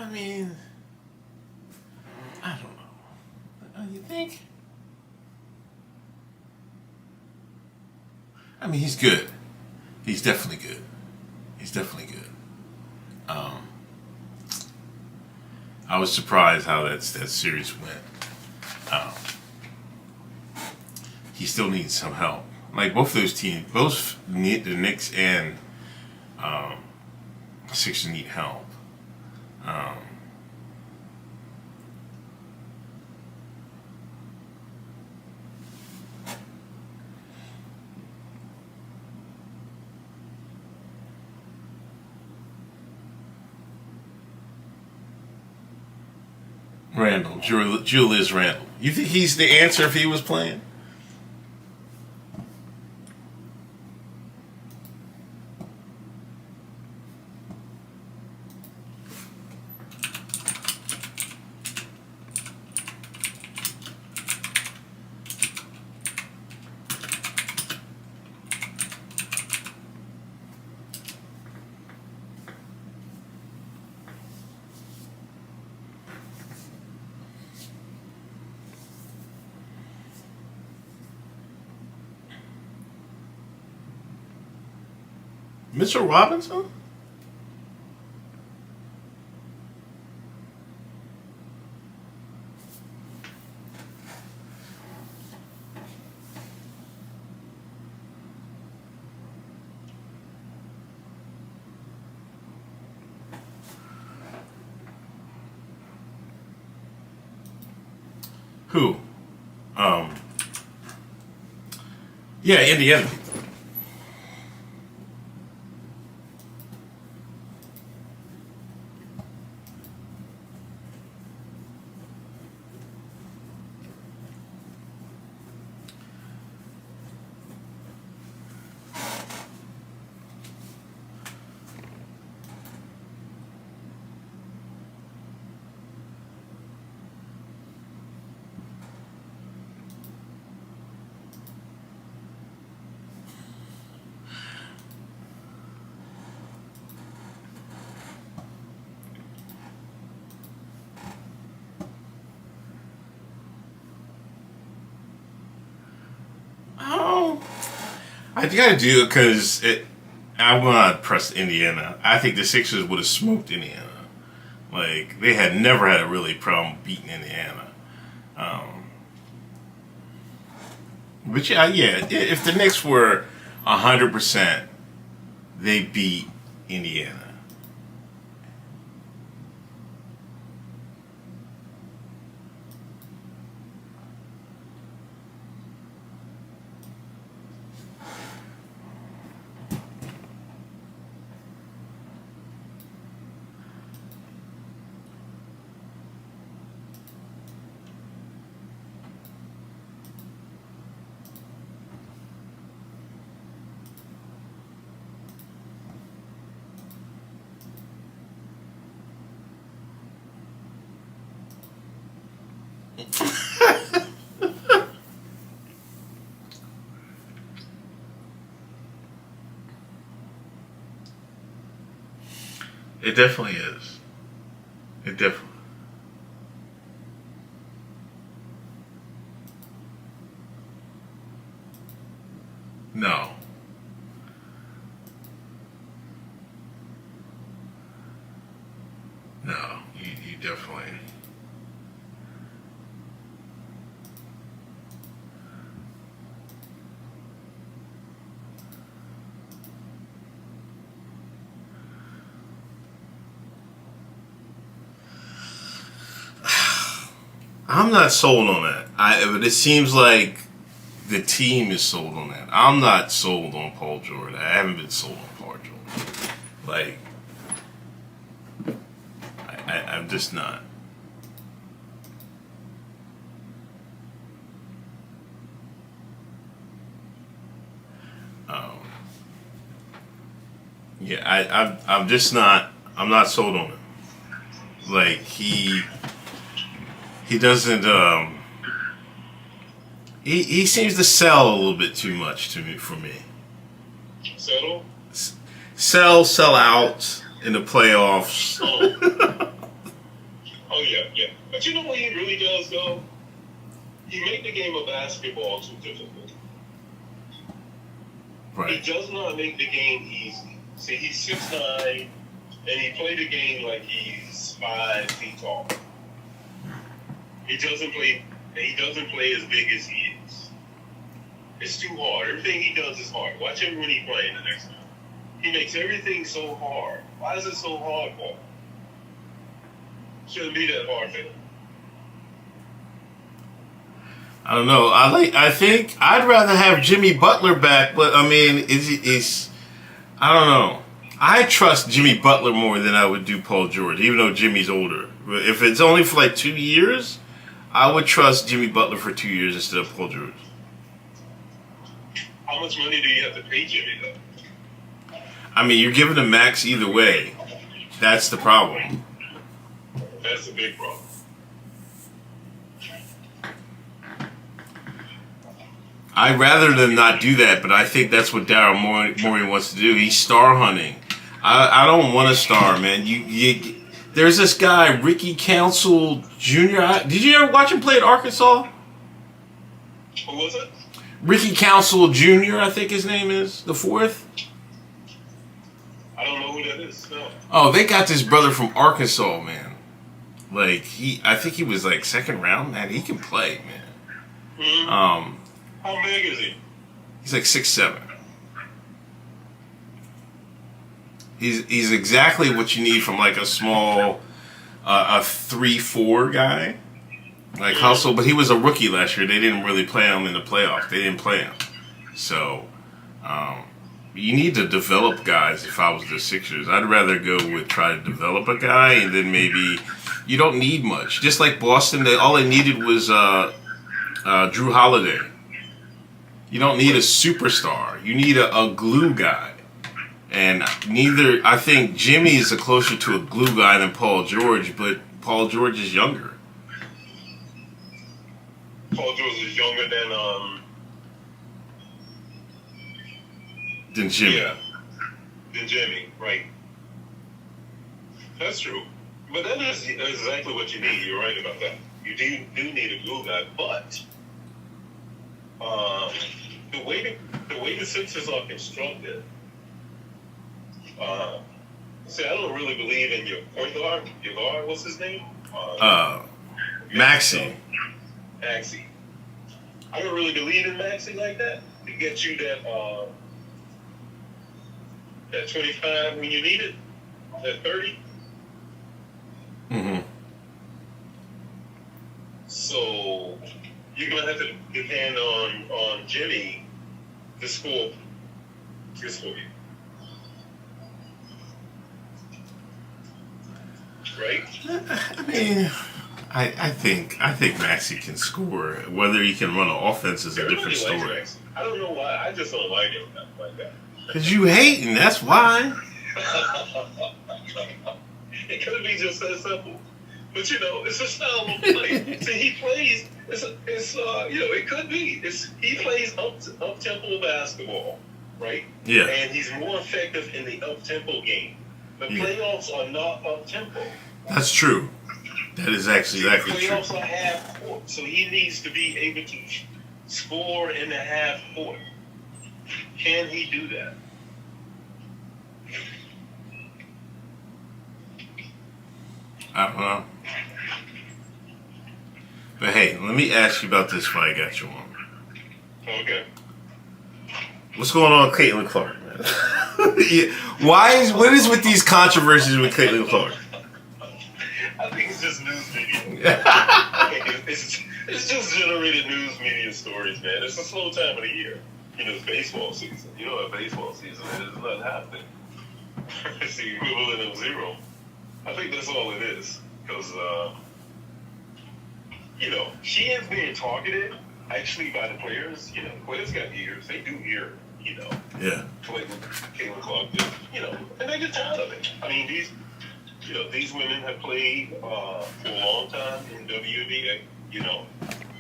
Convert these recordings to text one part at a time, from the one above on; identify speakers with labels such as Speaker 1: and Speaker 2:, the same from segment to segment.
Speaker 1: I mean, I don't know. You think? I mean, he's good. He's definitely good. He's definitely good. I was surprised how that series went. He still needs some help. Like both those teams, both the Knicks and Sixers need help. Randall, Julius Randall. You think he's the answer if he was playing? Mitchell Robinson? Who? Yeah, Indiana. Oh, I gotta do it because I want to press Indiana. I think the Sixers would have smoked Indiana. Like they had never had a really problem beating Indiana. But yeah. If the Knicks were 100%, they beat Indiana. It definitely is. It definitely. No. No. You definitely. I'm not sold on that. But it seems like the team is sold on that. I'm not sold on Paul George. I haven't been sold on Paul George. Like, I'm just not. Yeah, I'm just not. I'm not sold on him. Like he doesn't. He seems to sell a little bit too much to me for me.
Speaker 2: Settle?
Speaker 1: Sell out in the playoffs.
Speaker 2: Oh. Oh, yeah, yeah. But you know what he really does, though? He made the game of basketball too difficult.
Speaker 1: Right.
Speaker 2: He does not make the game easy. See, he's 6'9", and he played the game like he's 5 feet tall. He doesn't play as big as he is. It's too hard. Everything he does is hard. Watch him when he's playing the next time. He makes everything so hard. Why is it so hard for him? Shouldn't be that hard for him.
Speaker 1: I don't know. I think I'd rather have Jimmy Butler back, but I mean, I don't know. I trust Jimmy Butler more than I would do Paul George, even though Jimmy's older. But if it's only for like 2 years, I would trust Jimmy Butler for 2 years instead of Paul George.
Speaker 2: How much money do you have to pay Jimmy, though?
Speaker 1: I mean, you're giving him max either way. That's the problem.
Speaker 2: That's the big problem.
Speaker 1: I'd rather them not do that, but I think that's what Daryl Morey wants to do. He's star hunting. I don't want a star, man. There's this guy, Ricky Council Jr. Did you ever watch him play at Arkansas?
Speaker 2: Who was it?
Speaker 1: Ricky Council Jr., I think his name is, the fourth.
Speaker 2: I don't know who that is. No.
Speaker 1: Oh, they got this brother from Arkansas, man. Like, I think he was like second round, man. He can play, man.
Speaker 2: Mm-hmm. How big is he?
Speaker 1: He's like 6'7". He's exactly what you need from like a small, a 3-4 guy, like hustle. But he was a rookie last year. They didn't really play him in the playoffs. They didn't play him. So, you need to develop guys. If I was the Sixers, I'd rather go with try to develop a guy, and then maybe you don't need much. Just like Boston, all they needed was Drew Holiday. You don't need a superstar. You need a glue guy. And I think Jimmy is closer to a glue guy than Paul George, but Paul George is younger.
Speaker 2: Paul George is younger
Speaker 1: than Jimmy.
Speaker 2: Yeah, than Jimmy, right. That's true. But that is exactly what you need. You're right about that. You do need a glue guy, but the way the Sixers are constructed, see, I don't really believe in your point guard. Your guard, what's his name?
Speaker 1: Maxey.
Speaker 2: Maxey. I don't really believe in Maxey like that to get you that 25 when you need it, that 30.
Speaker 1: Mm-hmm.
Speaker 2: So you're gonna have to depend on Jimmy to score you. Right?
Speaker 1: I mean, I think Maxey can score. Whether he can run an offense is a different story.
Speaker 2: I don't know why. I just don't like him like that.
Speaker 1: Because you hating, that's why.
Speaker 2: It could be just that simple. But, it's a style of play. See, he plays, it could be. He plays up-tempo basketball, right?
Speaker 1: Yeah.
Speaker 2: And he's more effective in the up-tempo game. The playoffs are not up-tempo.
Speaker 1: That's true. That is actually exactly true.
Speaker 2: The playoffs are half-court, so he needs to be able to score in the half-court. Can he do that?
Speaker 1: I don't know. But hey, let me ask you about this while I got you on.
Speaker 2: Okay.
Speaker 1: What's going on with Caitlyn Clark, man? What is with these controversies with Caitlyn Clark?
Speaker 2: I think it's just news media. I think it's just generated news media stories, man. It's a slow time of the year. It's baseball season. You know what baseball season is? There's nothing happening. It's the equivalent of zero. I think that's all it is. Because, she is being targeted, actually, by the players. The players got ears. They do hear,
Speaker 1: Yeah.
Speaker 2: Caitlyn Clark did, and they get tired of it. I mean, these women have played for a long time in WNBA,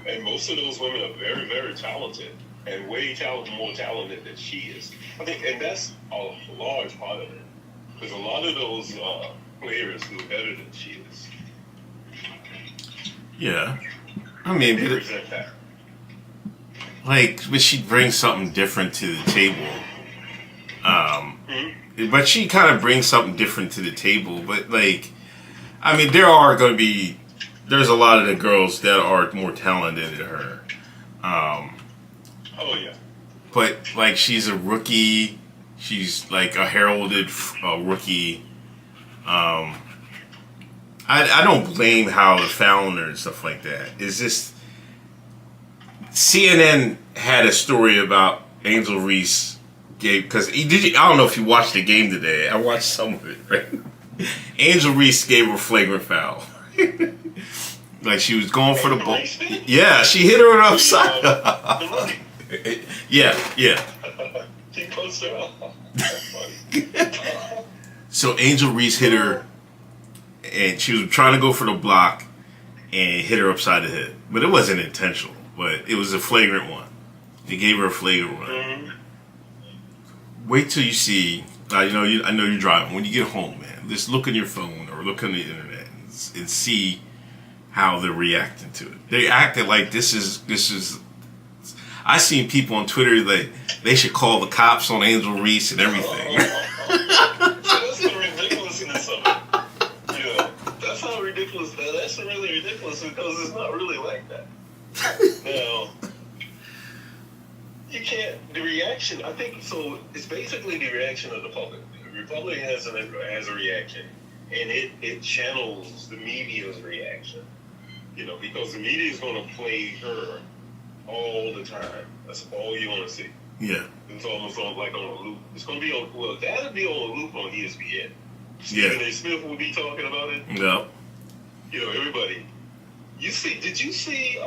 Speaker 2: and most of those women are very, very talented and more talented than she is. I think, and that's a large part of it. Because a lot of those players who are better than she is.
Speaker 1: Yeah. I mean,
Speaker 2: They
Speaker 1: but
Speaker 2: present that.
Speaker 1: but she brings something different to the table.
Speaker 2: Mm-hmm.
Speaker 1: But she kind of brings something different to the table. But like, I mean, there's a lot of the girls that are more talented than her.
Speaker 2: Oh yeah.
Speaker 1: But like, she's a rookie. She's like a heralded rookie. I don't blame how they're fouling her and stuff like that. It's just CNN had a story about Angel Reese because I don't know if you watched the game today. I watched some of it. Right? Angel Reese gave her a flagrant foul. Like she was going for the ball. Yeah, she hit her upside. Yeah.
Speaker 2: She posted her off.
Speaker 1: So Angel Reese hit her, and she was trying to go for the block, and hit her upside the head. But it wasn't intentional. But it was a flagrant one. They gave her a flagrant one.
Speaker 2: Mm-hmm.
Speaker 1: Wait till you see. I know you're driving. When you get home, man, just look on your phone or look on the internet and see how they're reacting to it. They acted like this is. I seen people on Twitter that they should call the cops on Angel Reese and everything.
Speaker 2: That's the ridiculousness of it. Yeah, that's how ridiculous. That's really ridiculous because it's not really like that. Now, you can't. The reaction, I think, so it's basically the reaction of the public. The Republic has a reaction, and it channels the media's reaction. Because the media is going to play her all the time. That's all you're going to see.
Speaker 1: Yeah.
Speaker 2: It's almost like on a loop. It's going to be that'll be on a loop on ESPN. Stephen A. Smith will be talking about it.
Speaker 1: Yeah.
Speaker 2: Everybody. Did you see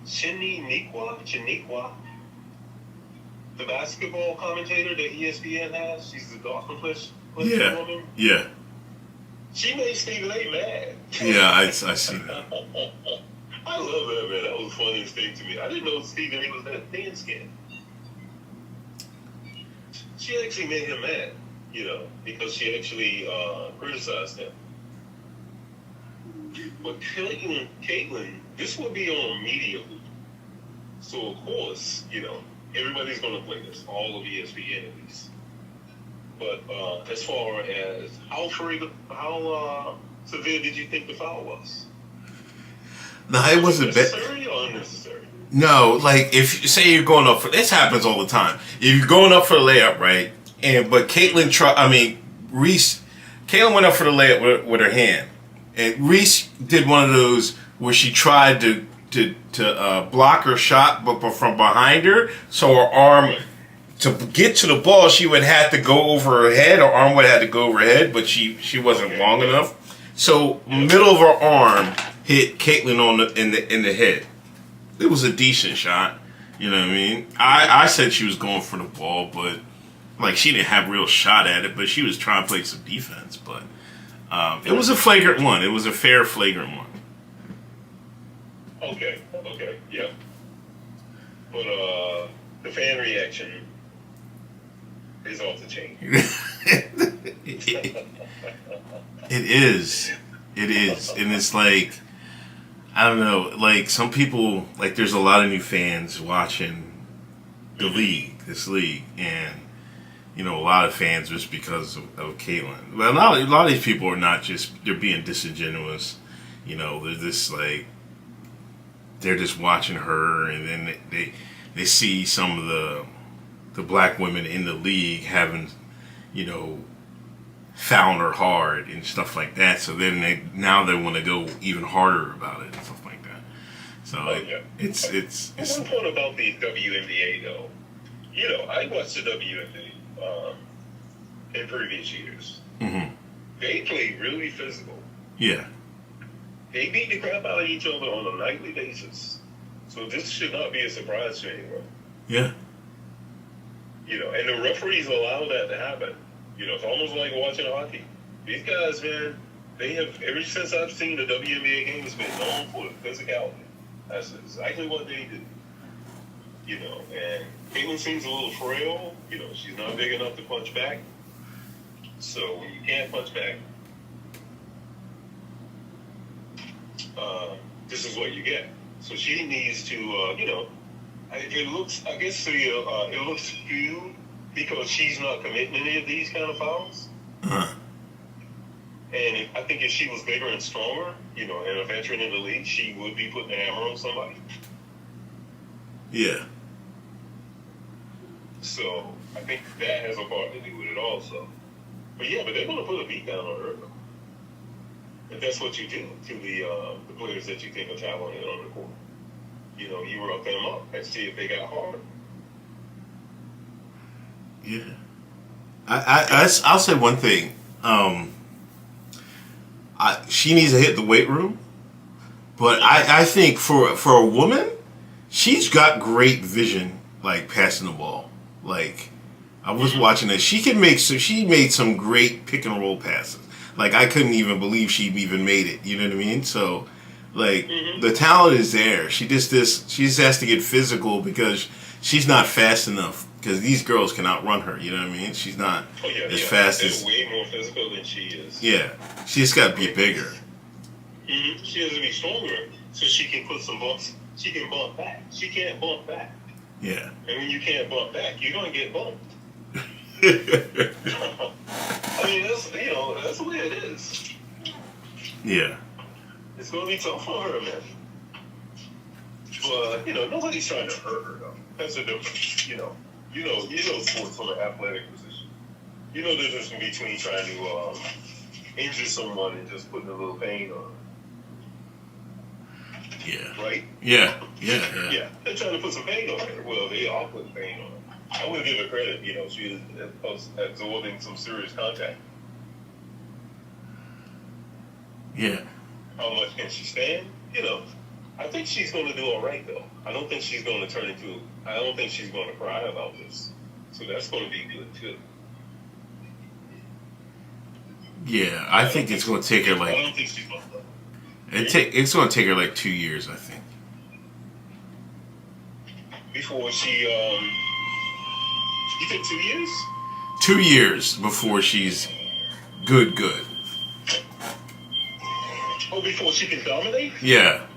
Speaker 2: Shaniqua, the basketball commentator that ESPN has? She's the Dolphin Plus woman.
Speaker 1: Yeah.
Speaker 2: She made Stephen A. mad.
Speaker 1: Yeah, I see that.
Speaker 2: I love that, man. That was the funniest thing to me. I didn't know Stephen A. was that thin-skinned. She actually made him mad, because she actually criticized him. But Caitlyn, this will be on Media Loop. So, of course, everybody's going to play this, all of ESPN at least. But as far as how severe did you think the foul was?
Speaker 1: No, it wasn't bad.
Speaker 2: Necessary or unnecessary?
Speaker 1: No, like if say you're going up for this happens all the time. If you're going up for the layup, right? But Caitlyn went up for the layup with her hand, and Reese did one of those where she tried to block her shot, but from behind her, so her arm. To get to the ball, she would have to go over her head. Her arm would have to go over her head, but she wasn't long enough. So middle of her arm hit Caitlyn in the head. It was a decent shot. You know what I mean? I said she was going for the ball, but like she didn't have a real shot at it. But she was trying to play some defense. But it was a flagrant one. It was a fair flagrant one.
Speaker 2: Okay, yeah. But the fan reaction is off the chain.
Speaker 1: It is, and it's like I don't know. Like some people, like there's a lot of new fans watching this league, and a lot of fans just because of Caitlyn. But a lot of these people are not they're being disingenuous. They're just like they're just watching her, and then they see some of the black women in the league having, found her hard and stuff like that. So then they want to go even harder about it and stuff like that. So it's
Speaker 2: one point about the WNBA though. I watched the WNBA in previous years.
Speaker 1: Mm-hmm.
Speaker 2: They play really physical.
Speaker 1: Yeah.
Speaker 2: They beat the crap out of each other on a nightly basis. So this should not be a surprise to anyone.
Speaker 1: Yeah.
Speaker 2: And the referees allow that to happen. It's almost like watching hockey. These guys, man, they have, ever since I've seen the WNBA game, it's been known for the physicality. That's exactly what they do. And Caitlyn seems a little frail. She's not big enough to punch back. So when you can't punch back, this is what you get. So she needs to, it looks, I guess, it looks skewed because she's not committing any of these kind of fouls.
Speaker 1: Uh-huh.
Speaker 2: And I think if she was bigger and stronger, and a veteran in the league, she would be putting the hammer on somebody.
Speaker 1: Yeah.
Speaker 2: So I think that has a part to do with it also. But they're going to put a beat down on her. And that's what you do to the players that you think are talented on the court. You rough them up and see if they got hard.
Speaker 1: Yeah. I'll say one thing. She needs to hit the weight room. But I think for a woman, she's got great vision, like passing the ball. Like, I was watching it. She made some great pick and roll passes. Like, I couldn't even believe she even made it. You know what I mean? So, like, the talent is there. She just has to get physical because she's not fast enough. Because these girls can outrun her. You know what I mean? She's not as fast as.
Speaker 2: They're way more physical than she is.
Speaker 1: Yeah, she just got to be bigger.
Speaker 2: She has to be stronger so she can put some bumps. She can bump back. She can't bump back.
Speaker 1: Yeah.
Speaker 2: And when you can't bump back, you're gonna get bumped. I mean, that's the way it is.
Speaker 1: Yeah.
Speaker 2: It's gonna be tough for her, man. But nobody's trying to hurt her though. That's the difference. You know sports from an athletic position. You know the difference between trying to injure someone and just putting a little pain on her.
Speaker 1: Yeah.
Speaker 2: Right?
Speaker 1: Yeah.
Speaker 2: They're trying to put some pain on her. Well, they are putting pain on her. I would give her credit. She is absorbing some serious contact.
Speaker 1: Yeah.
Speaker 2: How much can she stand? I think she's going to do all right, though. I don't think she's going to cry about this. So that's going to be good, too.
Speaker 1: Yeah, I think it's going to take her
Speaker 2: I don't think she's going to.
Speaker 1: It's going to take her like 2 years, I think.
Speaker 2: Before she, you think 2 years?
Speaker 1: 2 years before she's good.
Speaker 2: Oh, before she can dominate?
Speaker 1: Yeah.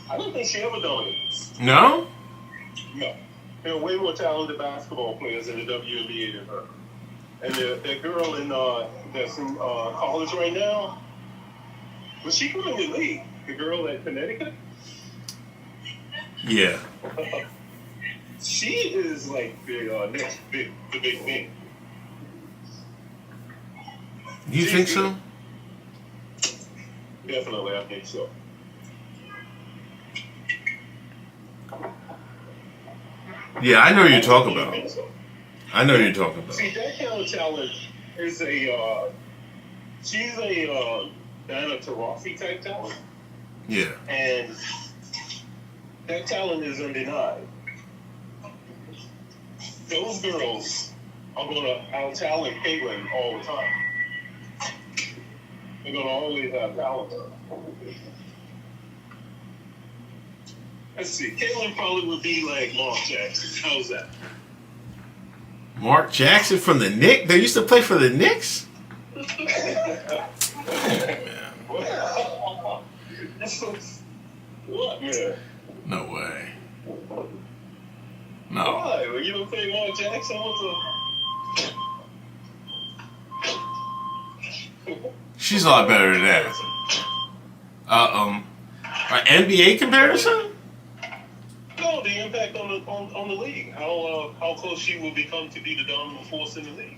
Speaker 2: I don't think she ever dominates.
Speaker 1: No?
Speaker 2: No. There are way more talented basketball players in the WNBA than her. And that girl that's in college right now, was she coming in the league? The girl at Connecticut?
Speaker 1: Yeah.
Speaker 2: She is like the next big thing.
Speaker 1: You think so?
Speaker 2: Definitely, I think so.
Speaker 1: Yeah, I know what you're talking about. I know what you're talking about.
Speaker 2: See, that kind of talent is she's a Diana Taurasi type talent.
Speaker 1: Yeah.
Speaker 2: And that talent is undenied. Those girls are going to out-talent Caitlyn all the time. They're going to always have talent. Let's see. Caitlyn probably would be like Mark Jackson. How's that?
Speaker 1: Mark Jackson from the Knicks? They used to play for the Knicks?
Speaker 2: What, man?
Speaker 1: No way. No.
Speaker 2: Why? Well, you don't think Mark Jackson was
Speaker 1: She's a lot better than that. An NBA comparison?
Speaker 2: No, the impact on the league. How close she will become to be the dominant force in the league.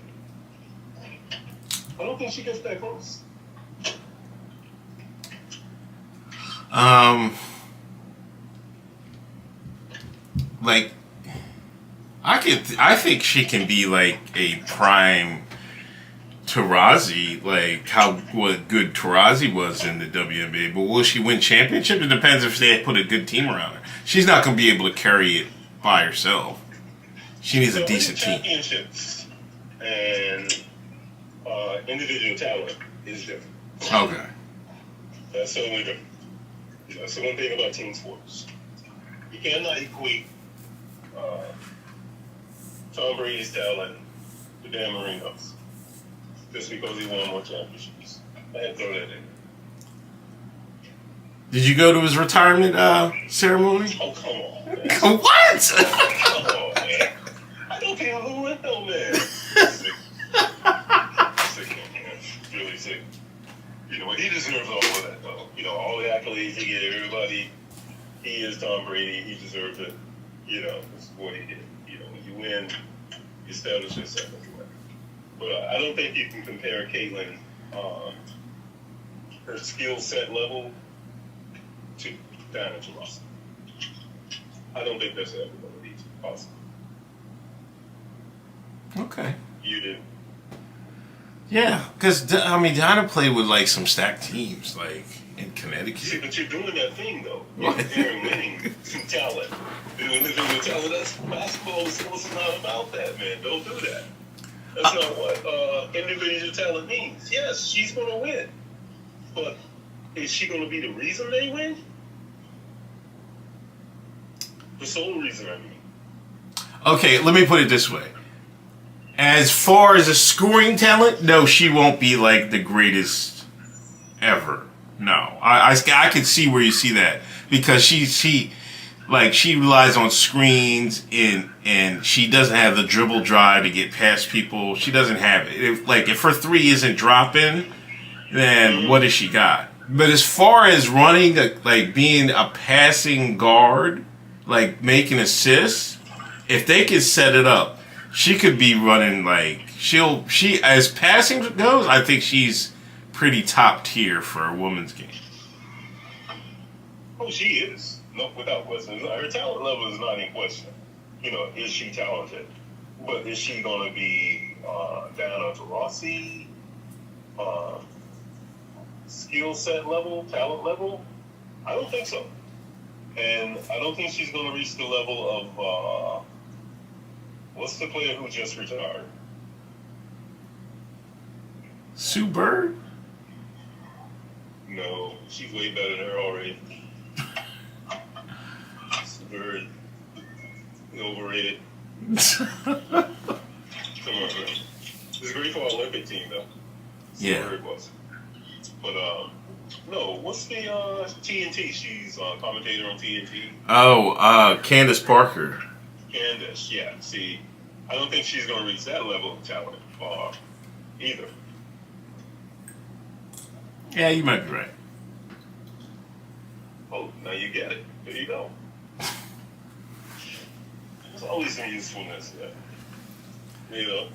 Speaker 2: I don't think she gets that close.
Speaker 1: Like, I think she can be like a prime Taurasi, like what good Taurasi was in the WNBA. But will she win championship? It depends if they put a good team around her. She's not going to be able to carry it by herself. She needs a decent team.
Speaker 2: Championships and individual talent is different.
Speaker 1: Okay.
Speaker 2: That's totally different. That's the one thing about team sports. You cannot equate Tom Brady's talent to Dan Marino's just because he won more championships. I had to throw that in.
Speaker 1: Did you go to his retirement ceremony?
Speaker 2: Oh, come on, man.
Speaker 1: What?
Speaker 2: Come on, man. I don't care who went though, man. Sick, man. Really sick. You know, he deserves all of that, though. You know, all the accolades he gave everybody. He is Tom Brady. He deserves it. You know, this is what he did. You know, when you win, you establish yourself as a winner. But I don't think you can compare Caitlyn, her skill set level, to Diana Taurasi. I don't think that's ever going to be possible.
Speaker 1: Okay.
Speaker 2: You do.
Speaker 1: Yeah, because I mean, Diana played with like some stacked teams, like in Connecticut.
Speaker 2: See, but you're doing that thing though. You're winning some talent. When they're doing talent, that's basketball is not about that, man. Don't do that. That's not what individual talent means. Yes, she's going to win, but is she going to be the reason they win? The sole reason, I mean.
Speaker 1: Okay, let me put it this way. As far as a scoring talent, no, she won't be like the greatest ever. No, I can see where you see that because she relies on screens and she doesn't have the dribble drive to get past people. She doesn't have it. If her three isn't dropping, then what does she got? But as far as running, being a passing guard, like making assists, if they can set it up. She could be running she as passing goes, I think she's pretty top tier for a women's game.
Speaker 2: Oh, she is. No, without question. Her talent level is not in question. You know, is she talented? But is she going to be Diana Taurasi? Skill set level, talent level? I don't think so. And I don't think she's going to reach the level of... what's the player who just retired?
Speaker 1: Sue Bird?
Speaker 2: No, she's way better than her already. Sue Bird, overrated. Come on, man. It's great for our Olympic team, though. Sue Bird was. But no, what's the TNT? She's a commentator on TNT.
Speaker 1: Oh, Candace Parker.
Speaker 2: Candace, yeah. See, I don't think she's going to reach that level of talent either.
Speaker 1: Yeah, you might be right.
Speaker 2: Oh, now you get it. There you go. There's always some usefulness there. You know?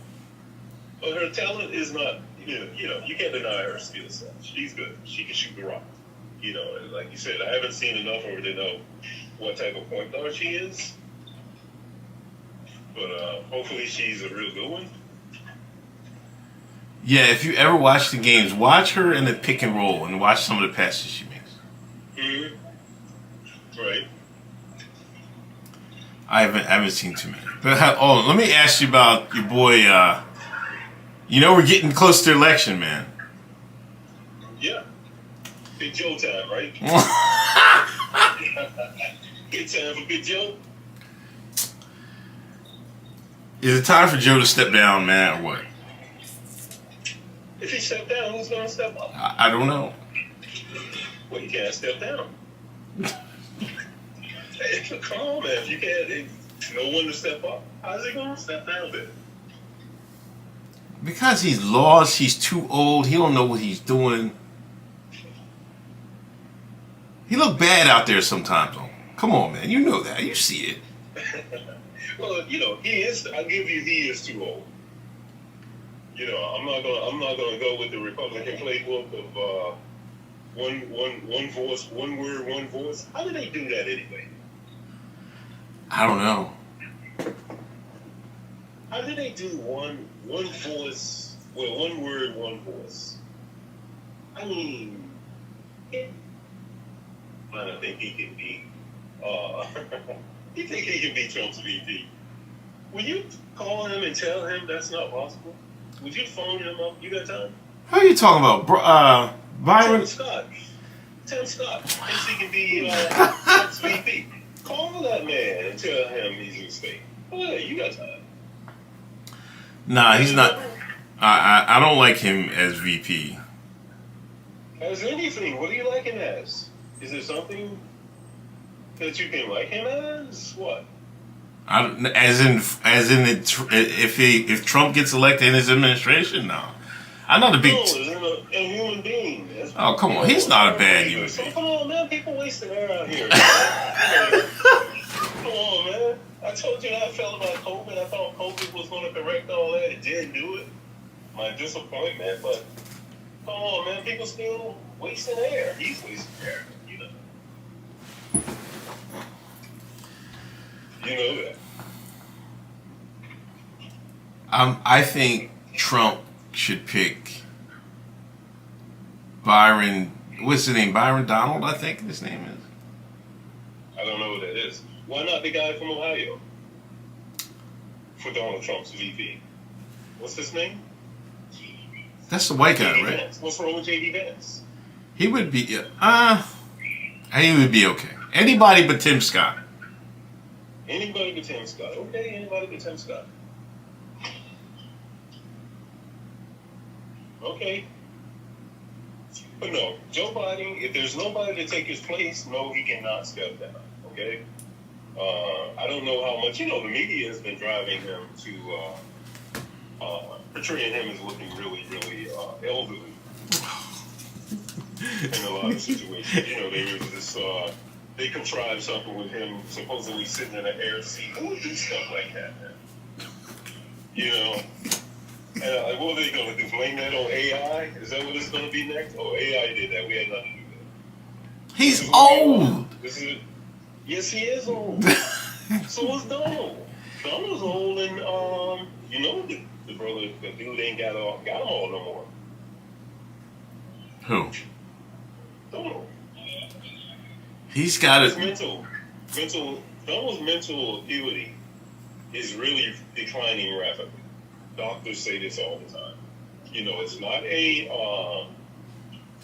Speaker 2: But her talent is not, you know, you can't deny her skill set. She's good. She can shoot the rock. You know, and like you said, I haven't seen enough of her to know what type of point guard she is. But hopefully she's a real good one.
Speaker 1: Yeah, if you ever watch the games, watch her in the pick and roll and watch some of the passes she makes.
Speaker 2: Mm-hmm. Right.
Speaker 1: I haven't seen too many. But let me ask you about your boy. You know we're getting close to election, man.
Speaker 2: Yeah. Big Joe time, right? Good time for Big Joe.
Speaker 1: Is it time for Joe to step down, man, or what?
Speaker 2: If he step down, who's going to step up?
Speaker 1: I don't know.
Speaker 2: Well, he can't step down. Hey, come on, man. If you can't, no one to step up, how's he going to step down then?
Speaker 1: Because he's lost, he's too old, he don't know what he's doing. He look bad out there sometimes, though. Come on, man. You know that. You see it.
Speaker 2: Well, you know, he is. I give you, he is too old. You know, I'm not gonna go with the Republican playbook of one voice, one word, one voice. How do they do that anyway?
Speaker 1: I don't know.
Speaker 2: How do they do one voice? Well, one word, one voice. I mean, I don't think he can be. You think he can be Trump's VP? Would you call him and tell him that's not possible? Would you phone him up? You got time?
Speaker 1: Who are you talking about? Byron?
Speaker 2: Tim Scott thinks he can be Trump's VP. Call that man and tell him he's a mistake. Oh, yeah, you got time.
Speaker 1: Nah, he's not. I don't like him as VP.
Speaker 2: As anything, what do you like him as? Is there something that you can like him as? What?
Speaker 1: As in, if Trump gets elected in his administration, no. I'm not a big.
Speaker 2: No, as in a human being.
Speaker 1: Oh, come on, he's not a bad human being.
Speaker 2: Come on, man, people wasting air out here. Come on, man. I told you how I felt about COVID. I thought COVID was going to correct all that. It didn't do it. My disappointment, but come on, man, people still wasting air. He's wasting air, you know. You know that.
Speaker 1: I think Trump should pick Byron. What's his name? Byron Donald, I think his name is.
Speaker 2: I don't know what that is. Why not the guy from Ohio? For Donald Trump's VP. What's his name?
Speaker 1: That's the white guy, right?
Speaker 2: Vance. What's wrong with JD Vance?
Speaker 1: He would be. He would be okay. Anybody but Tim Scott.
Speaker 2: Anybody but Tim Scott. Okay, anybody but Tim Scott. Okay. But no, Joe Biden, if there's nobody to take his place, no, he cannot step down. Okay? I don't know how much, the media has been driving him to portraying him as looking really, really elderly in a lot of situations. They contrived something with him supposedly sitting in an air seat. Who would do stuff like that, man? And what are they going to do? Blame that on AI? Is that what it's going to be next? Oh, AI did that. We had nothing to do with that.
Speaker 1: He's old.
Speaker 2: Yes, he is old. So was Donald. Donald's old, and the brother, the dude ain't got him all no more.
Speaker 1: Who?
Speaker 2: Donald.
Speaker 1: He's got it.
Speaker 2: Donald's mental acuity is really declining rapidly. Doctors say this all the time.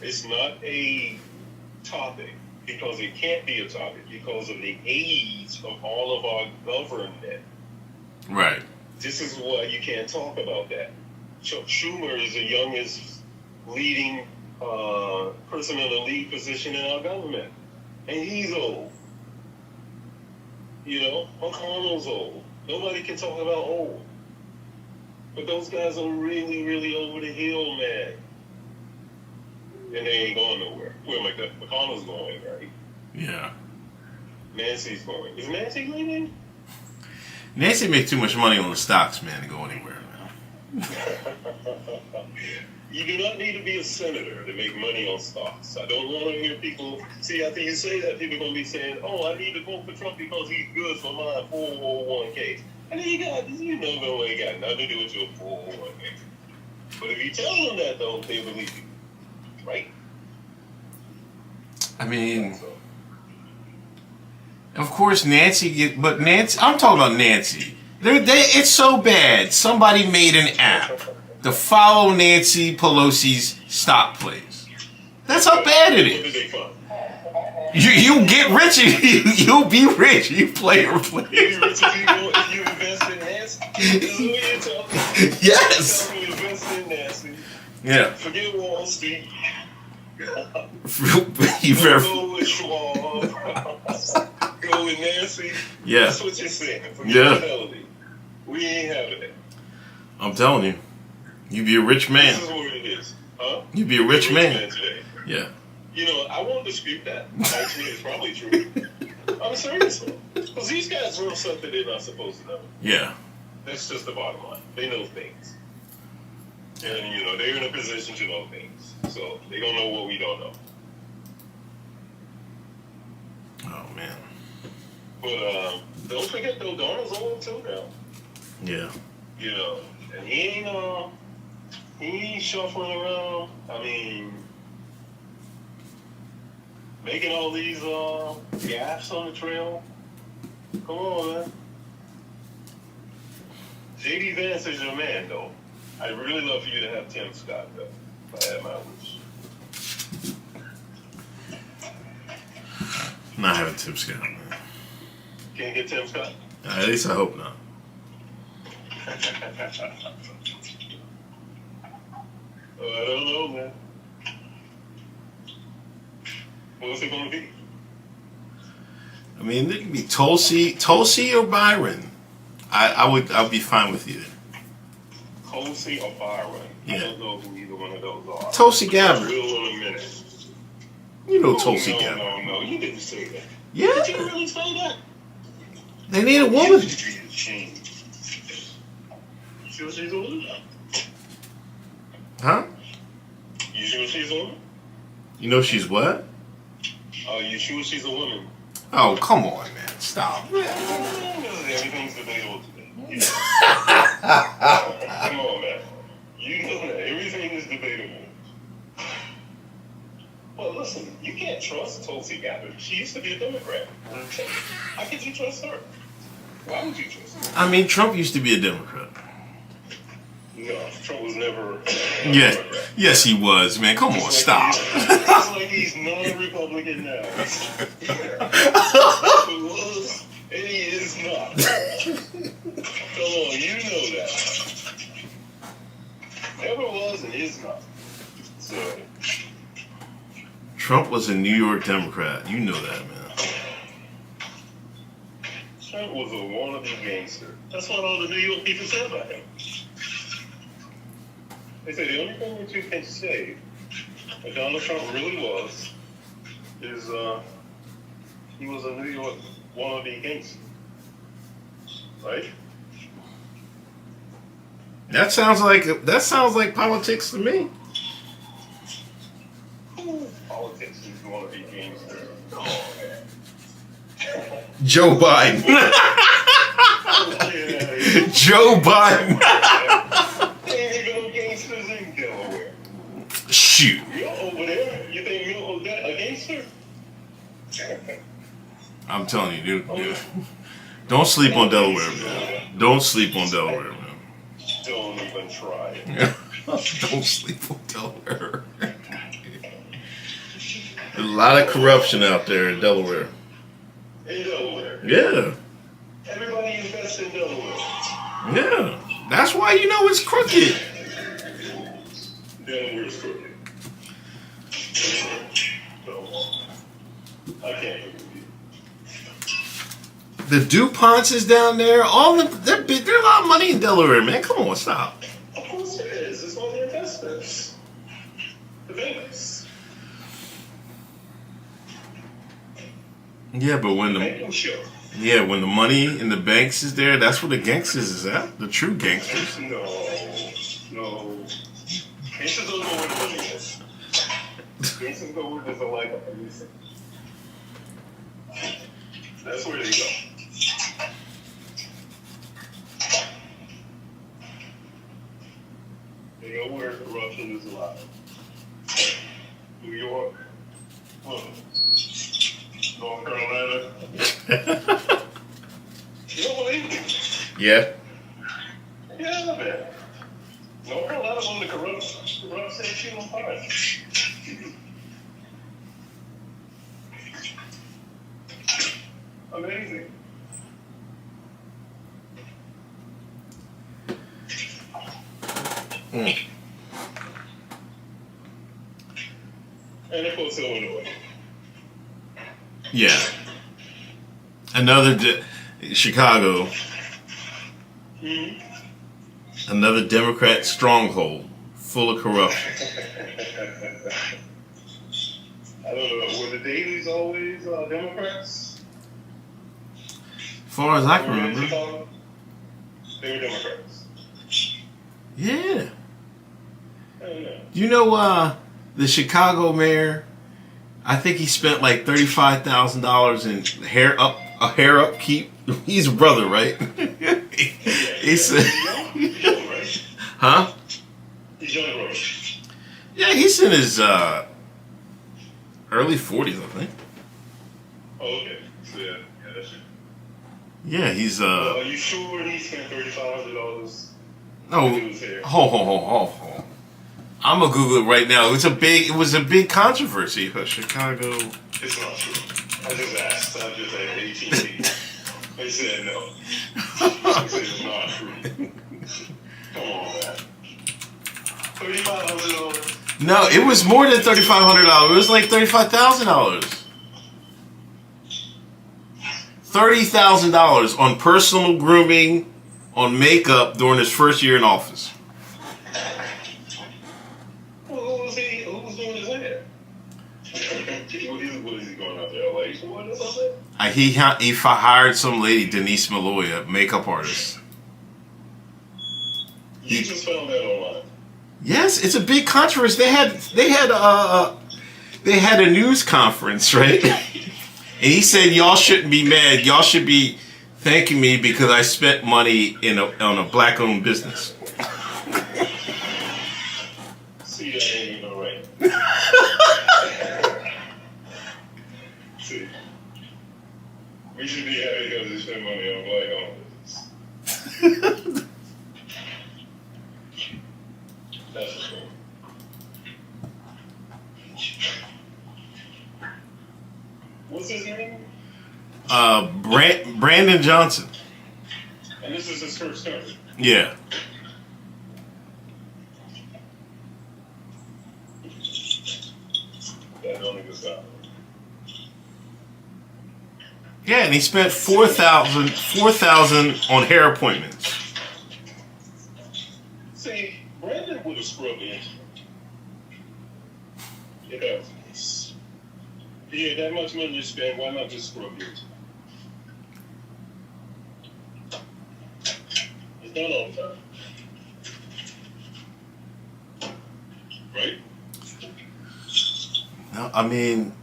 Speaker 2: It's not a topic because it can't be a topic because of the age of all of our government.
Speaker 1: Right.
Speaker 2: This is why you can't talk about that. Chuck Schumer is the youngest leading person in a lead position in our government. And he's old. McConnell's old. Nobody can talk about old. But those guys are really, really over the hill, man. And they ain't going nowhere. Well, McConnell's going, right?
Speaker 1: Yeah.
Speaker 2: Nancy's going. Is Nancy leaving?
Speaker 1: Nancy makes too much money on the stocks, man, to go anywhere now.
Speaker 2: You do not need to be a senator to make money on stocks. I don't want to hear people... See, after you say that, people are going to be saying, oh, I need to vote for Trump because he's good for my 401k. And then no, ain't got nothing to do with your 401k. But if you tell them that, though, they believe you. Right?
Speaker 1: I mean... Of course, Nancy... But Nancy... I'm talking about Nancy. It's so bad. Somebody made an app to follow Nancy Pelosi's stock plays. That's how bad it is. You get rich, you'll be rich. You play or play.
Speaker 2: You rich if you invest in Nancy. This is what you're talking.
Speaker 1: Yes.
Speaker 2: You invest in Nancy.
Speaker 1: Yeah.
Speaker 2: Forget Wall Street.
Speaker 1: You better
Speaker 2: go with Schwab. Go with Nancy.
Speaker 1: Yeah.
Speaker 2: That's what you're saying. Forget fidelity. We ain't having it.
Speaker 1: I'm telling you. You be a rich man.
Speaker 2: This is what it is. Huh?
Speaker 1: You be a rich man.
Speaker 2: Today.
Speaker 1: Yeah.
Speaker 2: I won't dispute that. Actually, it's probably true. I'm serious though. Because these guys know something they're not supposed to know.
Speaker 1: Yeah.
Speaker 2: That's just the bottom line. They know things. And, they're in a position to know things. So they don't know what we don't know.
Speaker 1: Oh, man.
Speaker 2: But don't forget, though, Donald's old, too, now.
Speaker 1: Yeah.
Speaker 2: And he ain't shuffling around. I mean, making all these gaps on the trail. Come on, man. JD Vance is your man, though. I'd really love for you to have Tim Scott, though, if I had my wish.
Speaker 1: Not having Tim Scott, man.
Speaker 2: Can't get Tim Scott?
Speaker 1: At least I hope not.
Speaker 2: I don't know, man. What's it going to be?
Speaker 1: I mean, it could be Tulsi or Byron. I'd be fine with either.
Speaker 2: Tulsi or Byron?
Speaker 1: Yeah.
Speaker 2: I don't know who either one of those are.
Speaker 1: Tulsi Gabbard.
Speaker 2: We'll in a minute.
Speaker 1: You know Tulsi
Speaker 2: no,
Speaker 1: Gabbard.
Speaker 2: No, you didn't say that.
Speaker 1: Yeah.
Speaker 2: Did you really say that?
Speaker 1: They need a woman.
Speaker 2: You sure she's a woman?
Speaker 1: Huh?
Speaker 2: You sure she's a woman?
Speaker 1: You know she's what?
Speaker 2: Oh, you sure she's a woman?
Speaker 1: Oh, come on, man. Stop.
Speaker 2: Everything's debatable today. Come on, man. You know that. Everything is debatable. Well, listen, you can't trust Tulsi Gabbard. She used to be a Democrat. How could you trust her? Why would you trust her?
Speaker 1: I mean, Trump used to be a Democrat.
Speaker 2: No, Trump was never.
Speaker 1: Yes, he was, man. Come on, stop.
Speaker 2: It's like he's non-Republican now. He was, and he is not. Come on, you know that. Never was and is not. So.
Speaker 1: Trump was a New York Democrat. You know that, man.
Speaker 2: Trump was a wannabe gangster. That's what all the New York people said about him. They say the only thing that you can say that Donald Trump really was is he was a New York wannabe gangster. Right?
Speaker 1: That sounds like politics to me.
Speaker 2: Politics is wannabe gangster. Oh, man.
Speaker 1: Joe Biden. Joe Biden.
Speaker 2: There ain't even no gangsters in Delaware.
Speaker 1: Shoot.
Speaker 2: You're over there. You think you're a gangster?
Speaker 1: I'm telling you, dude. Don't sleep on Delaware, man. Don't sleep on Delaware, man.
Speaker 2: Don't even try it.
Speaker 1: Don't sleep on Delaware. There's a lot of corruption out there in Delaware.
Speaker 2: In Delaware?
Speaker 1: Yeah.
Speaker 2: Everybody invests in Delaware.
Speaker 1: Yeah. That's why you know it's crooked.
Speaker 2: Delaware's crooked. I can't believe it.
Speaker 1: The DuPonts is down there. There's a lot of money in Delaware, man. Come on, stop.
Speaker 2: Of course there is. It's all the investors. The banks.
Speaker 1: Yeah, but when the money in the banks is there, that's where the gangsters is at. The true gangsters.
Speaker 2: No. Gangsters don't know where the money is. Gangsters go where there's a light up. That's where they go. They go where corruption is alive. New York. North Carolina. You don't believe me?
Speaker 1: Yeah.
Speaker 2: Yeah, man. North Carolina's on the corrupt section on fire. Amazing. And of course, Illinois.
Speaker 1: Yeah. Chicago.
Speaker 2: Mm-hmm.
Speaker 1: Another Democrat stronghold full of corruption.
Speaker 2: I don't know. Were the Dailies always Democrats?
Speaker 1: As far as I can remember.
Speaker 2: They were Democrats.
Speaker 1: Yeah.
Speaker 2: I don't know.
Speaker 1: You know the Chicago mayor? I think he spent like $35,000 in hair upkeep. He's a brother, right? He said,
Speaker 2: He's young, right?
Speaker 1: huh?
Speaker 2: He's young, bro.
Speaker 1: Yeah, he's in his early 40s, I think.
Speaker 2: Oh, okay. So yeah, that's it.
Speaker 1: Yeah, he's
Speaker 2: Are you sure he spent $3,500?
Speaker 1: No. Ho. I'm gonna Google it right now. It was a big controversy. Chicago.
Speaker 2: It's not true. I just asked. I just had AT&T. They said no. They said it's not true. Come on, man. $3,500.
Speaker 1: No, it was more than $3,500. It was like $35,000. $30,000 on personal grooming, on makeup during his first year in office.
Speaker 2: Well, who was doing his hair? What is he going out there? LA or something?
Speaker 1: He hired some lady, Denise Malloy, makeup artist.
Speaker 2: You just found that online.
Speaker 1: Yes, it's a big controversy. They had a news conference, right? And he said, "Y'all shouldn't be mad. Y'all should be thanking me because I spent money on a black-owned business."
Speaker 2: See, that ain't even right. See, we should be happy because they spend money on black-owned business. That's for sure. What's his name?
Speaker 1: Brandon Johnson.
Speaker 2: And this is his first start.
Speaker 1: Yeah.
Speaker 2: That don't even stop.
Speaker 1: Yeah, and he spent $4,000 on hair appointments.
Speaker 2: See, Brandon would have scrubbed in. Yeah. Yeah, that much money to spend, why not just scrub it? It's done all the time. Right?
Speaker 1: No, I mean,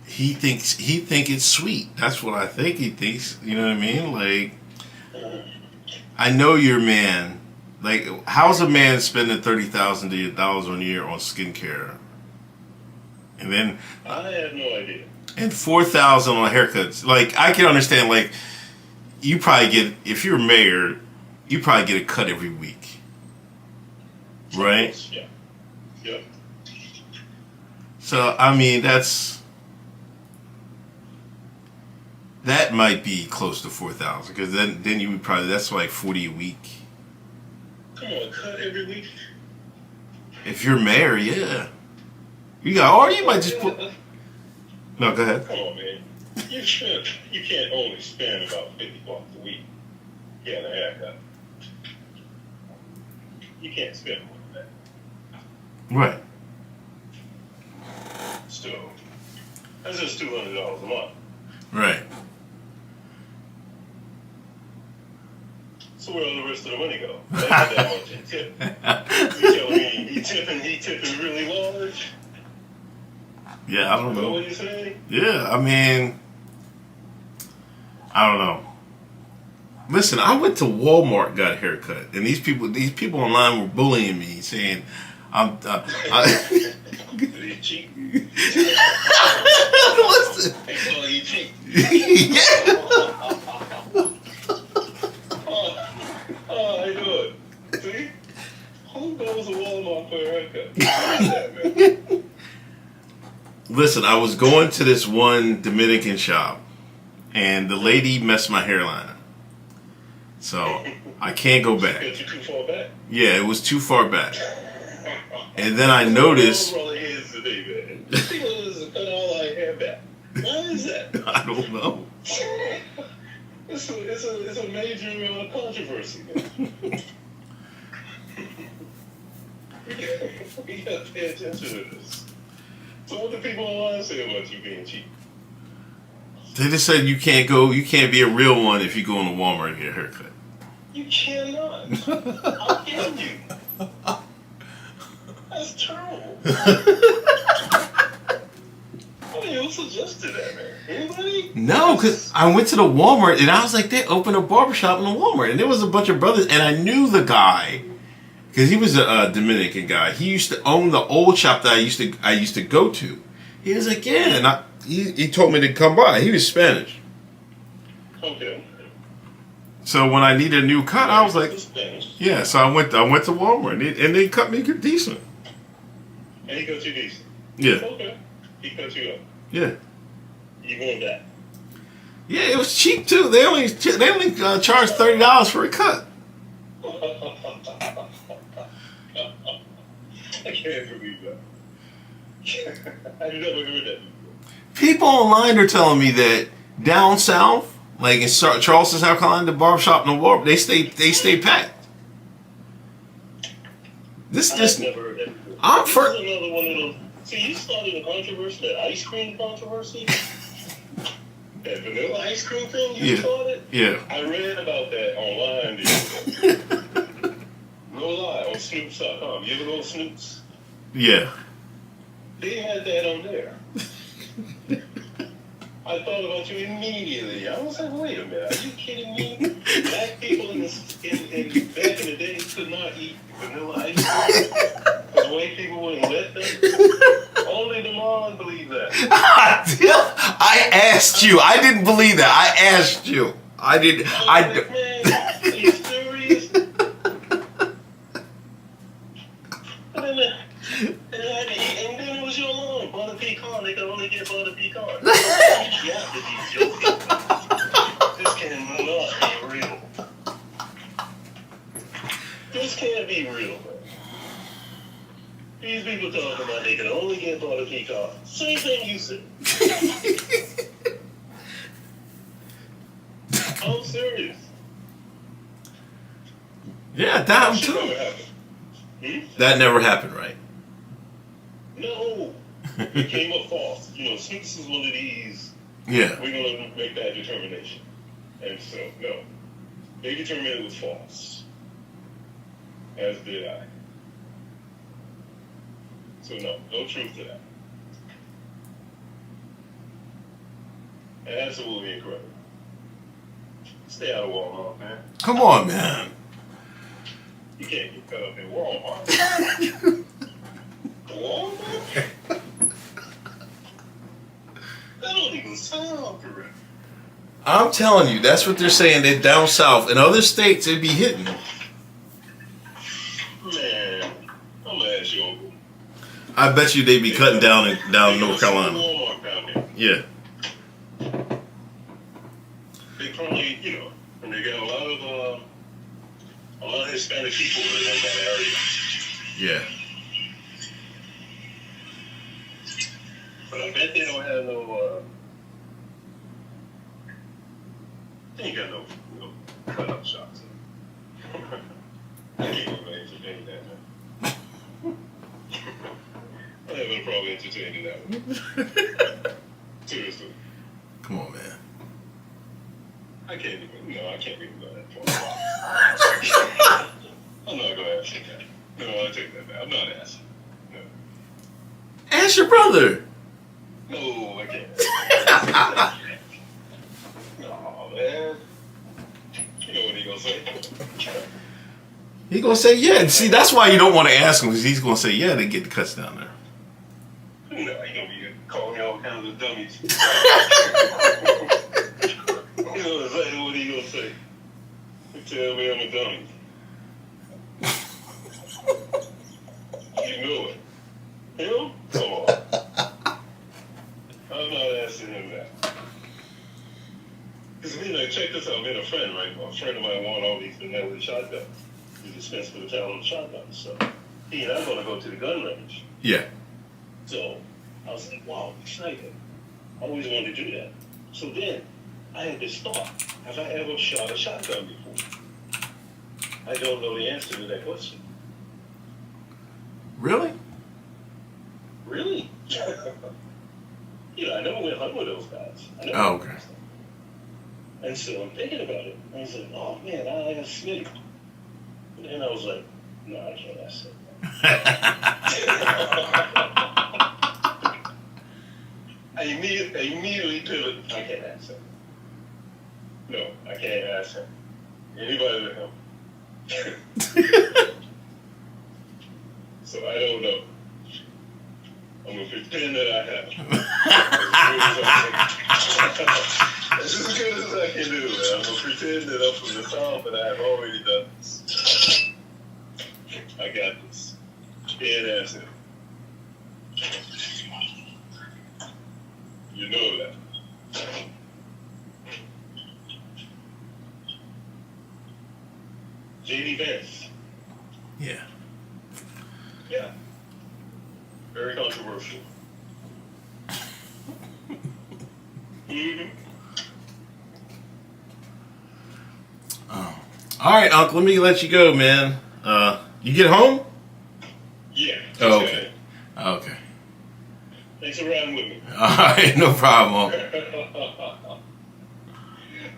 Speaker 1: he think it's sweet. That's what I think he thinks. You know what I mean? Like, I know your man. Like, how's a man spending $30,000 a year on skincare? And then
Speaker 2: I have no idea.
Speaker 1: And $4,000 on haircuts. Like, I can understand. Like, you probably get, if you're mayor, you probably get a cut every week, right?
Speaker 2: Yeah. Yep.
Speaker 1: So I mean, that might be close to 4,000 because then you would probably, that's like 40 a week.
Speaker 2: Come on, cut every week.
Speaker 1: If you're mayor, yeah. You got, or you might just put. No, go ahead.
Speaker 2: Come on, man. You can't only spend about $50 a week getting a haircut. You can't spend more than that.
Speaker 1: Right.
Speaker 2: Still, that's just $200 a month.
Speaker 1: Right.
Speaker 2: So where all the rest of the money go? That's not that much in tip. You telling me he tipping really large?
Speaker 1: Yeah, I don't know.
Speaker 2: What you say?
Speaker 1: Yeah, I mean, I don't know. Listen, I went to Walmart, got a haircut, and these people online were bullying me, saying, "I'm."
Speaker 2: You cheat.
Speaker 1: Listen.
Speaker 2: Oh, you cheat.
Speaker 1: Yeah.
Speaker 2: Oh, how you doing? See? Who goes to Walmart for a haircut?
Speaker 1: Listen, I was going to this one Dominican shop, and the lady messed my hairline up. So I can't go back.
Speaker 2: You too far back?
Speaker 1: Yeah, it was too far back. And then I noticed.
Speaker 2: People cut all our hair back. Why is that?
Speaker 1: I don't know.
Speaker 2: It's a major controversy. We got to pay attention to this. So what do people online say about you being cheap?
Speaker 1: They just said you can't be a real one if you go into Walmart and get a haircut.
Speaker 2: You cannot. How can you? That's terrible. Who suggested that, man? Anybody?
Speaker 1: No, because I went to the Walmart and I was like, they opened a barbershop in the Walmart. And there was a bunch of brothers. And I knew the guy because he was a Dominican guy. He used to own the old shop that I used to go to. He was like, yeah. And he told me to come by. He was Spanish.
Speaker 2: Okay.
Speaker 1: So when I needed a new cut, I was like, yeah. So I went to Walmart and they cut me decent.
Speaker 2: And he cut you decent?
Speaker 1: Yeah.
Speaker 2: Okay. He cut you up?
Speaker 1: Yeah.
Speaker 2: You going back?
Speaker 1: Yeah, it was cheap too. They only charged $30 for a cut.
Speaker 2: I can't believe that. I've never heard that before.
Speaker 1: People online are telling me that down south, like in Charleston, South Carolina, the barbershop no more. They stay packed.
Speaker 2: I've never heard that before.
Speaker 1: I'm
Speaker 2: This
Speaker 1: for.
Speaker 2: is another one of those. See, you started a controversy, that ice cream controversy. That vanilla ice cream thing you started?
Speaker 1: Yeah.
Speaker 2: I read about that online. No lie, on Snoops.com. You ever go to Snoops?
Speaker 1: Yeah.
Speaker 2: They had that on there. I thought about you immediately. I was like, wait a minute, are you kidding me? Black people back in the day could not eat vanilla ice cream. Because white people wouldn't let them. Only the Marlon believe that.
Speaker 1: I asked you. I didn't believe that. I asked you. I did.
Speaker 2: Man, are you serious? And then it was your own butter pecan. They could only get butter pecan. You got to be joking. This cannot be real. This can't be real, man. These people talking about they can only get butter pecan. Same thing you said. I'm serious.
Speaker 1: Yeah, that
Speaker 2: That
Speaker 1: too.
Speaker 2: never happened.
Speaker 1: That never happened, right?
Speaker 2: No. It came up false. You know, Snoops is one of these.
Speaker 1: Yeah.
Speaker 2: We're going to make that determination. And so, no. They determined it was false. As did I. So, no truth to that. Absolutely incredible. Stay out of Walmart, man.
Speaker 1: Come on, man.
Speaker 2: You can't get cut up in Walmart. Walmart? That don't even sound correct.
Speaker 1: I'm telling you, that's what they're saying. That down south, in other states, it'd be hitting.
Speaker 2: Man, I'm gonna ask your uncle.
Speaker 1: I bet you they'd be cutting down in North Carolina.
Speaker 2: Walmart down there.
Speaker 1: Yeah.
Speaker 2: They probably, and they got a lot of Hispanic people in that area.
Speaker 1: Yeah.
Speaker 2: But I bet they don't have no. They ain't got no cut up shots. I can't even entertain that, man. I haven't probably entertaining that one. Seriously.
Speaker 1: Come on, man.
Speaker 2: I can't even go that far. I'm not going to ask you that. No, I take that back. I'm not asking. No.
Speaker 1: Ask your brother.
Speaker 2: No, I can't. No, man. You know what he gonna say?
Speaker 1: He gonna say yeah. See, that's why you don't want to ask him, because he's gonna say yeah. They get the cuts down there.
Speaker 2: No, he gonna be calling me all kinds of dummies. You know exactly what he gonna say. He tell me I'm a dummy. You know it. Him? Come on. I'm not asking him that. Because, check this out. I met a friend, right? A friend of mine wanted all these vanilla shotguns. He dispensed for the town of shotguns. So he and I going to go to the gun range.
Speaker 1: Yeah.
Speaker 2: So I was like, wow, excited. I always wanted to do that. So then I had this thought. Have I ever shot a shotgun before? I don't know the answer to that question.
Speaker 1: Really?
Speaker 2: Really? I never went hunting with those guys.
Speaker 1: Oh, okay.
Speaker 2: And so I'm thinking about it. I was like, oh man, I asked Smitty. And then I was like, no, I can't ask him. I immediately pivoted. I can't ask him. No, I can't ask him. Anybody but him. So I don't know. I'm going to pretend that I have. As good as I can do, man. I'm going to pretend that I'm from the South and I have already done this. I got this. Can't ask him. You know that. J.D. Vance.
Speaker 1: Yeah.
Speaker 2: Yeah. controversial. Mm-hmm.
Speaker 1: Oh. All right, Uncle. Let me let you go, man. You get home?
Speaker 2: Yeah.
Speaker 1: Oh, okay. Okay.
Speaker 2: Thanks for riding with me.
Speaker 1: All right, no problem.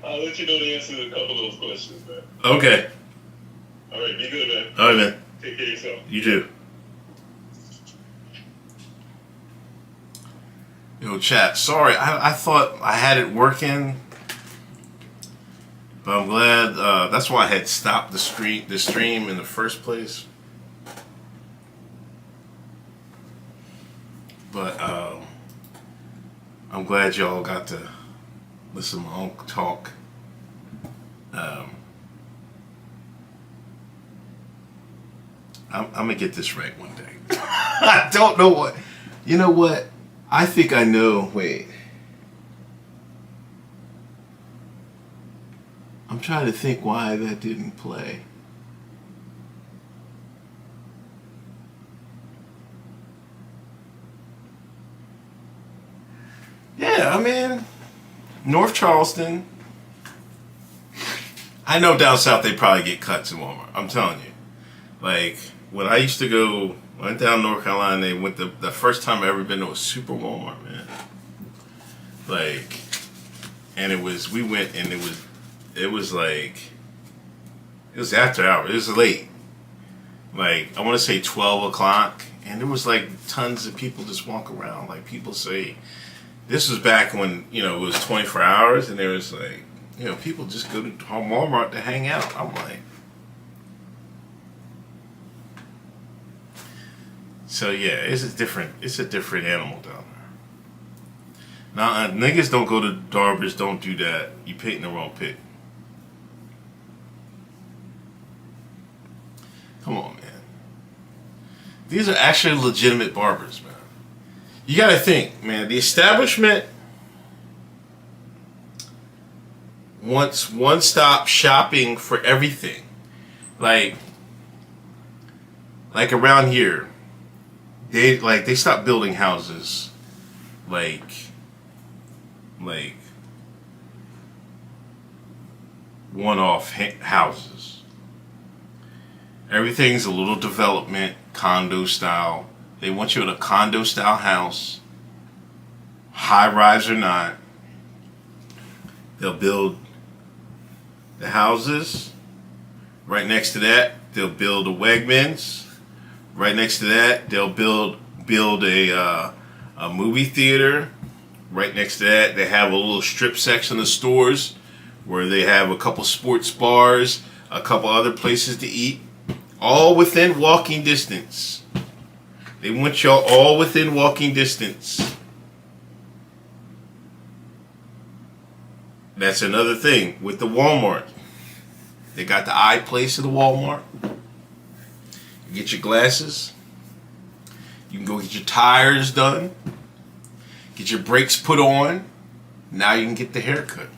Speaker 2: I'll let you know the answer to a couple of those questions, man.
Speaker 1: Okay.
Speaker 2: All right, be good, man.
Speaker 1: All right, man.
Speaker 2: Take care of yourself.
Speaker 1: You too. Yo, chat. Sorry, I thought I had it working, but I'm glad. That's why I had stopped the stream in the first place. But I'm glad y'all got to listen to my uncle talk. I'm gonna get this right one day. I don't know what. You know what? I think I know. Wait. I'm trying to think why that didn't play. Yeah, I mean, North Charleston. I know down south they probably get cuts in Walmart. I'm telling you. Like, when I used to go, went down North Carolina, they went the first time I ever been to a super Walmart, man. Like, and we went and it was like, it was after hours. It was late. Like, I want to say 12 o'clock. And there was like tons of people just walk around. Like, people say, this was back when, it was 24 hours. And there was like, people just go to Walmart to hang out. I'm like, so yeah, it's a different animal down there. Now, niggas don't go to Darby's, don't do that. You painting the wrong pig. Come on, man. These are actually legitimate barbers, man. You gotta think, man, the establishment wants one-stop shopping for everything. Like around here, they stopped building houses like one-off houses. Everything's a little development, condo style. They want you in a condo style house, high rise or not. They'll build the houses. Right next to that, they'll build a Wegmans. Right next to that, they'll build a movie theater. Right next to that, they have a little strip section of stores where they have a couple sports bars, a couple other places to eat, all within walking distance. They want y'all all within walking distance. That's another thing with the Walmart. They got the eye place of the Walmart. You get your glasses. You can go get your tires done. Get your brakes put on. Now you can get the haircut.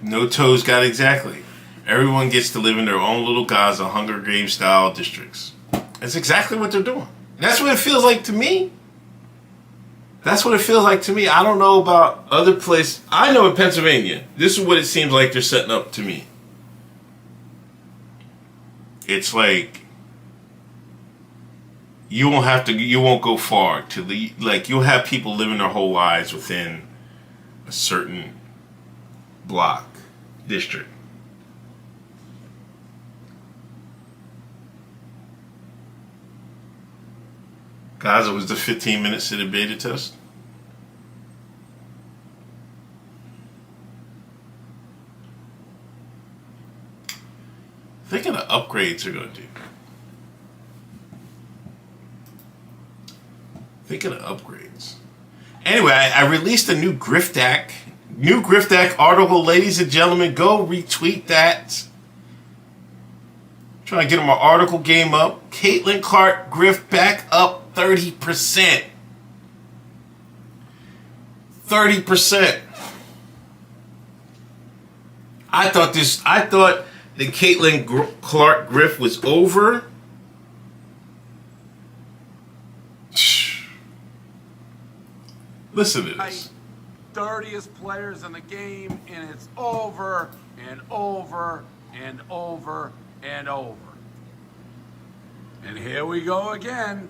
Speaker 1: No Toes got exactly. Everyone gets to live in their own little Gaza, Hunger Games style districts. That's exactly what they're doing. That's what it feels like to me. That's what it feels like to me. I don't know about other places. I know in Pennsylvania, this is what it seems like they're setting up to me. It's like you won't go far to you'll have people living their whole lives within a certain block, district. Gaza was the 15 minutes to the beta test. Think of the upgrades they're going to do. Think of the upgrades. Anyway, I released a new Grifting article, ladies and gentlemen. Go retweet that. Trying to get my article game up. Caitlyn Clark Grift back up 30%. 30%. I thought the Caitlyn Clark grift was over. Listen to this.
Speaker 3: Dirtiest players in the game, and it's over and over and over and over. And here we go again.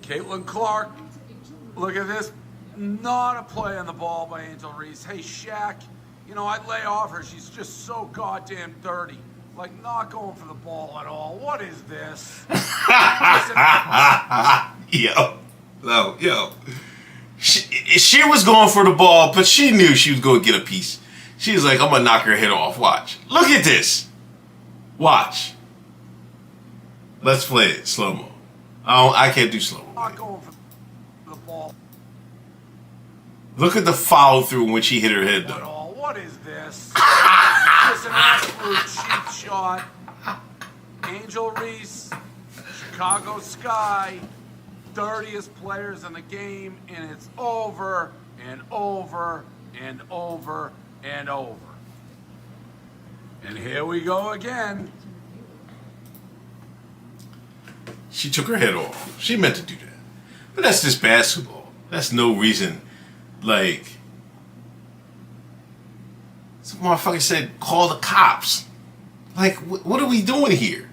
Speaker 3: Caitlyn Clark, look at this. Not a play on the ball by Angel Reese. Hey, Shaq, you know, I'd lay off her. She's just so goddamn dirty. Like, not going for the ball at all. What is this?
Speaker 1: Yo. She was going for the ball, but she knew she was going to get a piece. She was like, I'm going to knock her head off. Watch. Look at this. Watch. Let's play it slow-mo. I can't do slow-mo.
Speaker 3: Not going for the ball.
Speaker 1: Look at the follow-through when she hit her head, though.
Speaker 3: What is this? Just an absolute cheap shot. Angel Reese, Chicago Sky, dirtiest players in the game, and it's over and over and over and over. And here we go again.
Speaker 1: She took her head off. She meant to do that. But that's just basketball. That's no reason. Like, some motherfucker said, call the cops. Like, what are we doing here?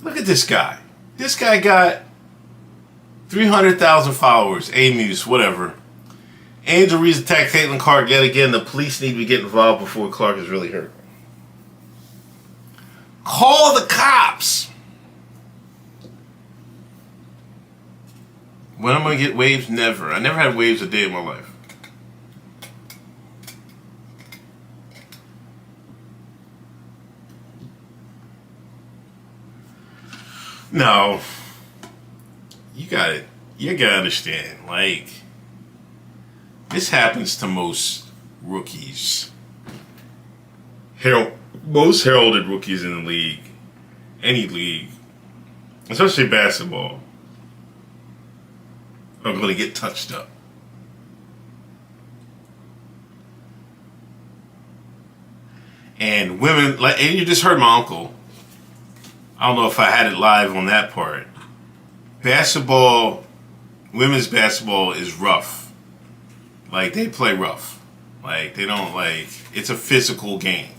Speaker 1: Look at this guy. This guy got 300,000 followers, A-Muse, whatever. Angel Reese attacked Caitlyn Clark yet again. The police need to get involved before Clark is really hurt. Call the cops! When am I going to get waves? Never. I never had waves a day in my life. No. You gotta understand, like, this happens to most rookies. Most heralded rookies in the league, any league, especially basketball, are going to get touched up. And women, like, and you just heard my uncle. I don't know if I had it live on that part. Basketball, women's basketball is rough. Like, they play rough. Like, they don't, like, it's a physical game.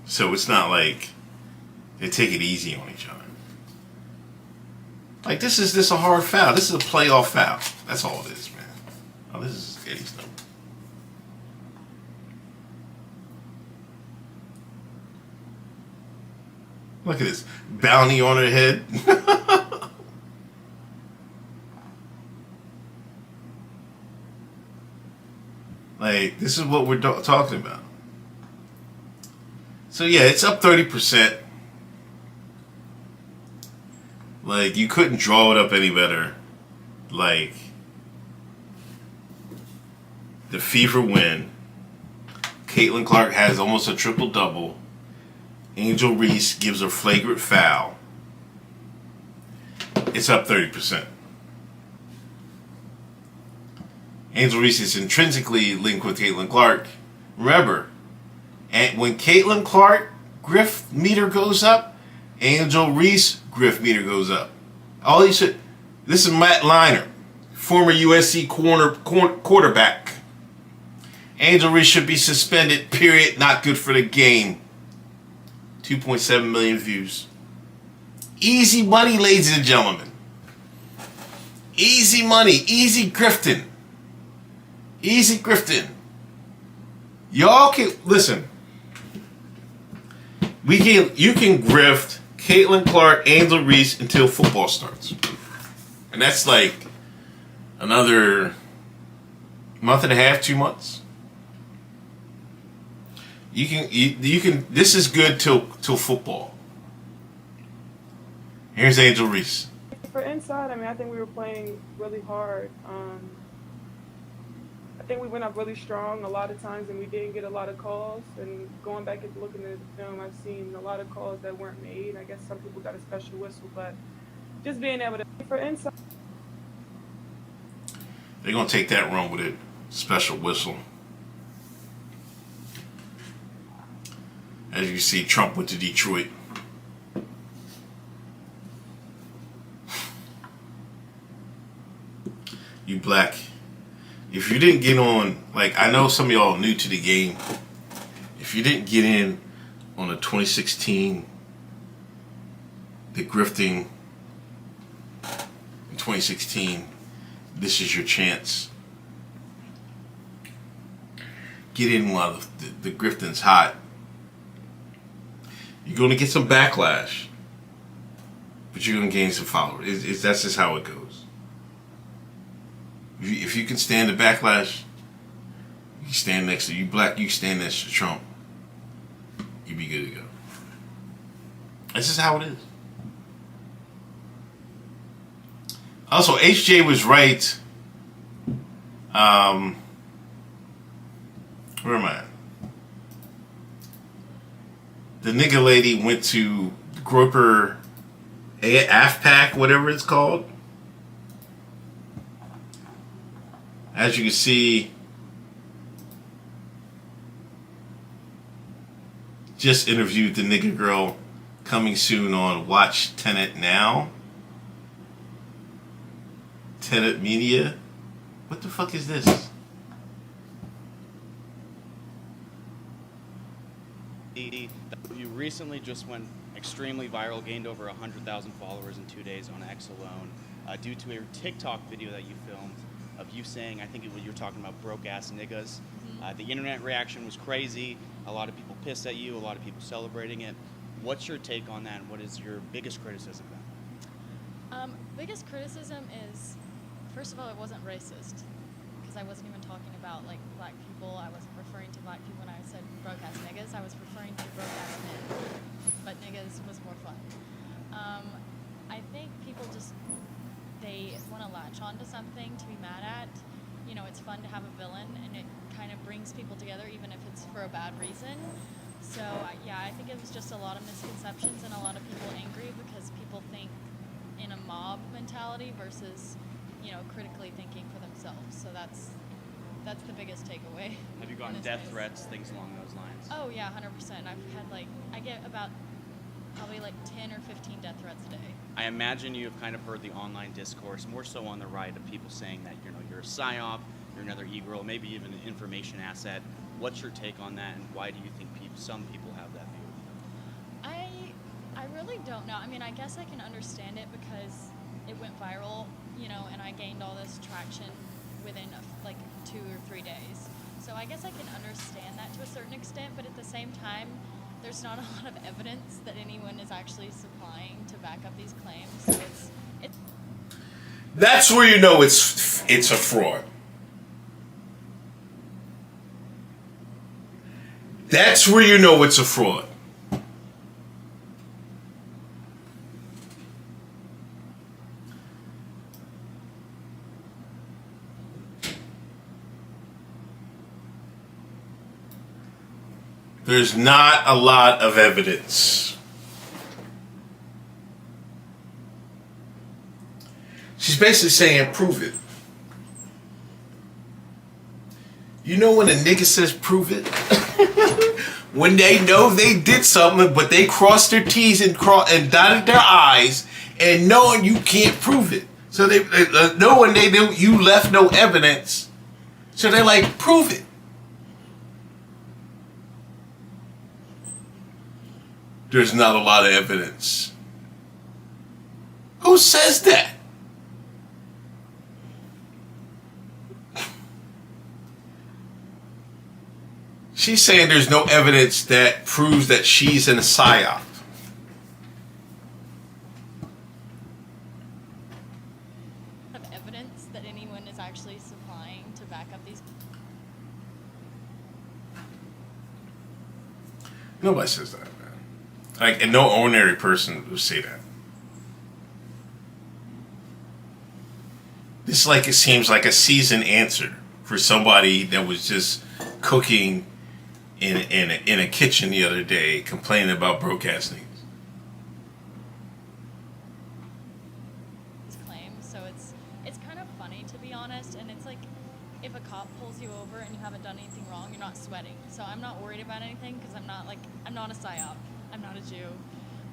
Speaker 1: So it's not like they take it easy on each other. Like, this is a hard foul. This is a playoff foul. That's all it is, man. Oh, this is Eddie's number. Look at this. Bounty on her head. Like, this is what we're talking about. So, yeah, it's up 30%. Like, you couldn't draw it up any better. Like, the Fever win. Caitlyn Clark has almost a triple-double. Angel Reese gives a flagrant foul. It's up 30%. Angel Reese is intrinsically linked with Caitlyn Clark. Remember, and when Caitlyn Clark grift meter goes up, Angel Reese grift meter goes up. All he should. This is Matt Leinart, former USC quarterback. Angel Reese should be suspended. Period. Not good for the game. 2.7 million views. Easy money, ladies and gentlemen. Easy money. Easy grifting. Easy grifting. Y'all can listen. You can grift Caitlyn Clark, Angel Reese until football starts, and that's like another month and a half, 2 months. You can. This is good till football. Here's Angel Reese.
Speaker 4: For inside, I mean, I think we were playing really hard. think we went up really strong a lot of times, and we didn't get a lot of calls. And going back and looking at the film, I've seen a lot of calls that weren't made. I guess some people got a special whistle, but just being able to for insight.
Speaker 1: They're gonna take that run with it. Special whistle. As you see, Trump went to Detroit. You black. If you didn't get on, like, I know some of y'all new to the game. If you didn't get in on the 2016, the grifting in 2016, this is your chance. Get in while the grifting's hot. You're going to get some backlash, but you're going to gain some followers. That's just how it goes. If you can stand the backlash, you stand next to you black. You stand next to Trump. You be good to go. That's just how it is. Also, HJ was right. Where am I? The nigga lady went to Groper AFPAC, whatever it's called. As you can see, just interviewed the nigga girl, coming soon on Watch Tenet Now. Tenet Media. What the fuck is this?
Speaker 5: You recently just went extremely viral, gained over 100,000 followers in 2 days on X alone, due to a TikTok video that you filmed of you saying, I think you were talking about broke ass niggas. The internet reaction was crazy. A lot of people pissed at you, a lot of people celebrating it. What's your take on that, and what is your biggest criticism then?
Speaker 6: Biggest criticism is, first of all, it wasn't racist, because I wasn't even talking about like black people. I wasn't referring to black people when I said broke ass niggas. I was referring to broke ass men, but niggas was more fun. I think people just, they want to latch onto something to be mad at. You know, it's fun to have a villain, and it kind of brings people together, even if it's for a bad reason. So yeah, I think it was just a lot of misconceptions and a lot of people angry because people think in a mob mentality versus, you know, critically thinking for themselves. So that's the biggest takeaway.
Speaker 5: Have you gotten death threats, things along those lines?
Speaker 6: Oh yeah, 100%. I've had I get about probably 10 or 15 death threats a day.
Speaker 5: I imagine you have kind of heard the online discourse, more so on the right, of people saying that, you know, you're a psyop, you're another e-girl, maybe even an information asset. What's your take on that, and why do you think some people have that view?
Speaker 6: I really don't know. I mean, I guess I can understand it because it went viral, you know, and I gained all this traction within 2 or 3 days. So I guess I can understand that to a certain extent, but at the same time, there's not a lot of evidence that anyone is actually supplying to back up these claims. So it's
Speaker 1: That's where you know it's a fraud. That's where you know it's a fraud. There's not a lot of evidence. She's basically saying, prove it. You know when a nigga says prove it? When they know they did something, but they crossed their T's and dotted their I's, and knowing you can't prove it. So they knowing they knew you left no evidence, so they're like, prove it. There's not a lot of evidence. Who says that? She's saying there's no evidence that proves that she's in a psyop.
Speaker 6: of evidence that anyone is actually supplying to back up these.
Speaker 1: Nobody says that, man. And no ordinary person would say that. This it seems like a seasoned answer for somebody that was just cooking in a kitchen the other day, complaining about broadcasting.
Speaker 6: Claims, so it's kind of funny, to be honest, and it's like if a cop pulls you over and you haven't done anything wrong, you're not sweating. So I'm not worried about anything because I'm not a psyop. I'm not a Jew.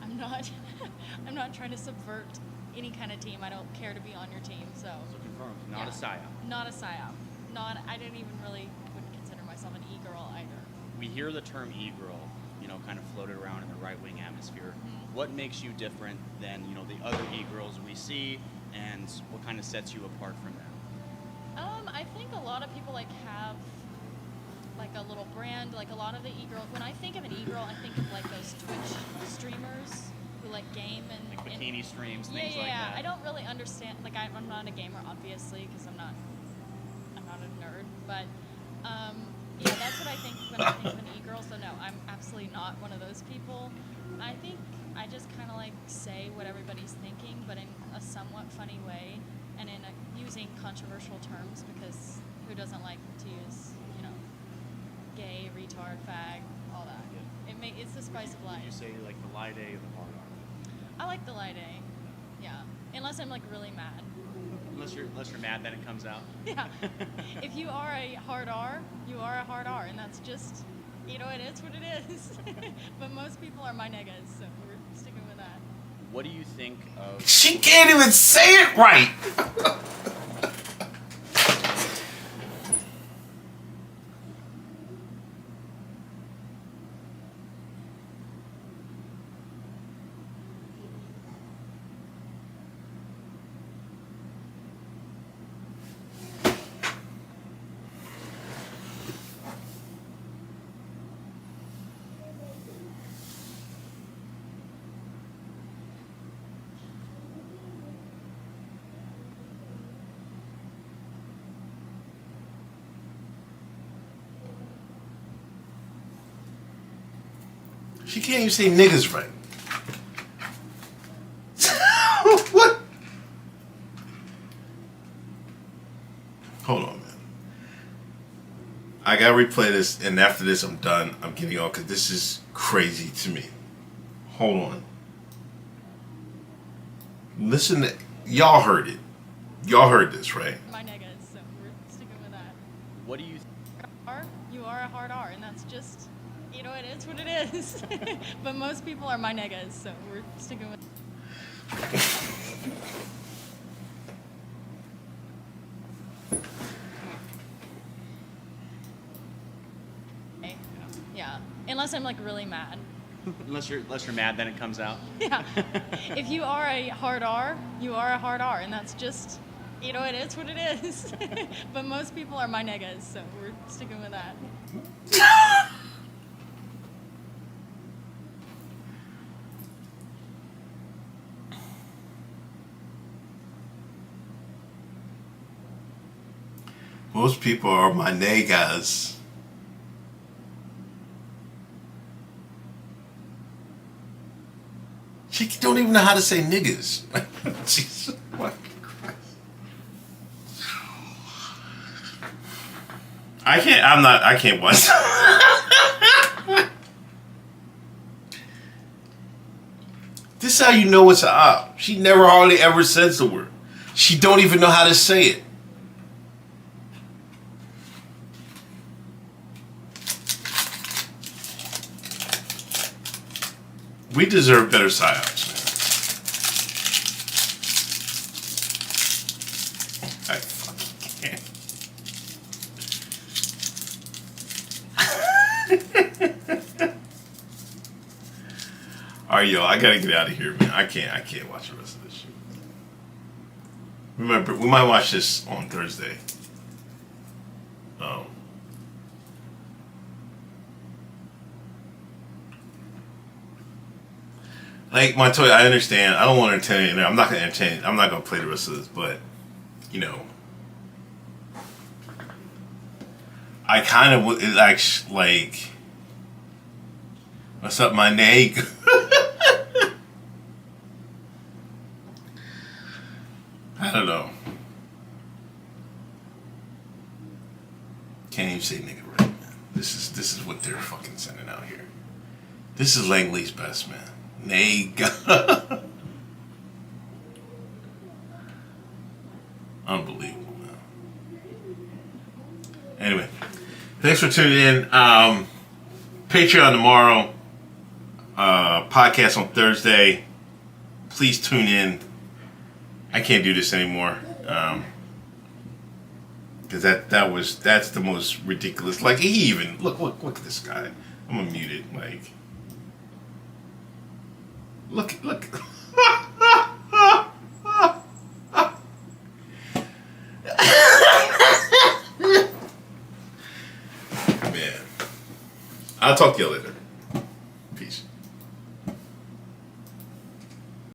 Speaker 6: I'm not trying to subvert any kind of team. I don't care to be on your team. So
Speaker 5: confirmed, not a psyop.
Speaker 6: Not a psyop. I didn't even really wouldn't consider myself an e-girl either.
Speaker 5: We hear the term e-girl, kind of floated around in the right-wing atmosphere. Mm-hmm. What makes you different than, the other e-girls we see, and what kind of sets you apart from them?
Speaker 6: I think a lot of people have like a little brand, like a lot of the e-girls. When I think of an e-girl, I think of like those Twitch streamers who like game and
Speaker 5: like bikini streams, things
Speaker 6: like that.
Speaker 5: I
Speaker 6: don't really understand. Like I'm not a gamer, obviously, because I'm not a nerd. But that's what I think when I think of an e-girl. So no, I'm absolutely not one of those people. I think I just kind of like say what everybody's thinking, but in a somewhat funny way, and using controversial terms, because who doesn't like to use, gay, retard, fag, all that. Yeah. It's the spice of life.
Speaker 5: You say like the light A or the hard R?
Speaker 6: I like the light A. Yeah. Unless I'm like really mad.
Speaker 5: Unless you're mad, then it comes out.
Speaker 6: Yeah. If you are a hard R, you are a hard R, and that's just, it is what it is. But most people are my niggas, so we're sticking with that.
Speaker 5: What do you think of...
Speaker 1: She can't even say it right! She can't even say niggas right. What? Hold on, man. I gotta replay this, and after this, I'm done. I'm getting off because this is crazy to me. Hold on. Listen to, y'all heard it. Y'all heard this, right?
Speaker 6: My niggas, so we're sticking with that.
Speaker 5: What do you...
Speaker 6: You are a hard R, and that's just... it is what it is. But most people are my niggas, so we're sticking with. Yeah, unless I'm like really mad.
Speaker 5: unless you're mad, then it comes out.
Speaker 6: Yeah. If you are a hard R, you are a hard R, and that's just. It is what it is. But most people are my niggas, so we're sticking with that.
Speaker 1: Most people are my niggas. She don't even know how to say niggas. Jesus fucking Christ. I can't watch. This is how you know it's a op. She never hardly ever says the word. She don't even know how to say it. We deserve better psyops, man. I fucking can't. Alright, yo, I gotta get out of here, man. I can't watch the rest of this shit. Remember, we might watch this on Thursday. Like Montoya, I understand. I don't want to entertain. I'm not going to entertain. I'm not going to play the rest of this. But I kind of would like. What's up, my nag? I don't know. Can't even say nigga right, man. This is what they're fucking sending out here. This is Langley's best, man. Nigga. Unbelievable, man. Anyway, thanks for tuning in. Patreon tomorrow. Podcast on Thursday. Please tune in. I can't do this anymore. Because that's the most ridiculous. Like, he even look at this guy. I'm gonna mute it. Like, look. Man, I'll talk to you later.